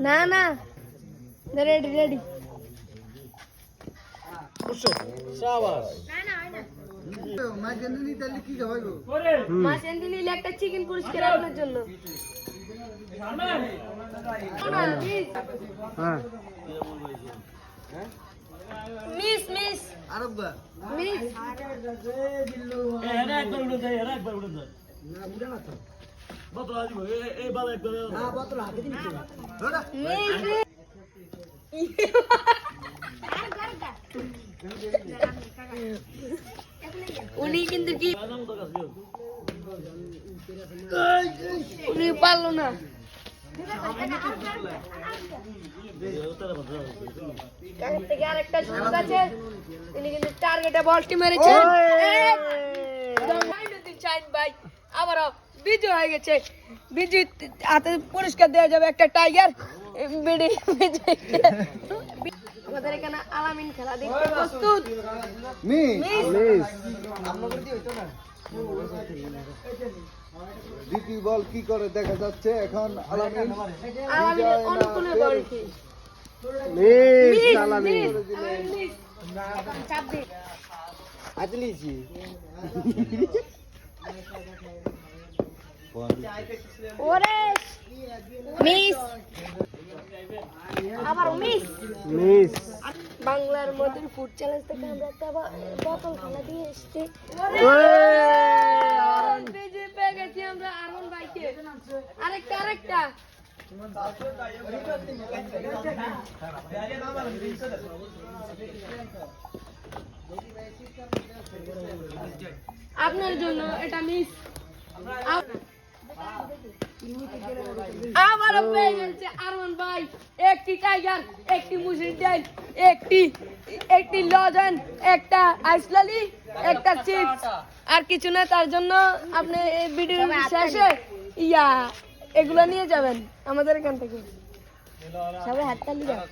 না না ready ready একটা চিকেন পুরস্কার আপনার জন্য। মিস মিস মিস উনি কিন্তু কি উনি পারলো না। থেকে আরেকটা সুযোগ আছে, তিনি কিন্তু টার্গেটে বলটি মেরেছেন। ভাই আবারও বিজয় হয়ে গেছে। বিজয় হাতে পুরস্কার দেওয়া যাবে একটা টাইগার। আমাদের এখানে আলামিন খেলা দেখতে প্রস্তুত। দ্বিতীয় বল কি করে দেখা যাচ্ছে এখন। আলামিন অনুকূলে বলটি ওরে মিস আবার মিস মিস। বাংলার মধ্যে ফুড চ্যালেঞ্জ থেকে আমরা একটা বোতল খেলা দিয়ে এসেছি। বিজয় পেয়ে গেছি আমরা আরমান ভাইকে। আরেকটা আরেকটা আপনার জন্য এটা মিস। আমারও পেয়ে গেছে আরমান ভাই একটি টাইগার, একটি মুসলিম ডাইল, একটি লজেন, একটা আইসলালি, একটা চিপস আর কিছু না। তার জন্য আপনি এই ভিডিও শেষে এগুলো নিয়ে যাবেন আমাদের এখান থেকে। সবাই হাততালি দাও।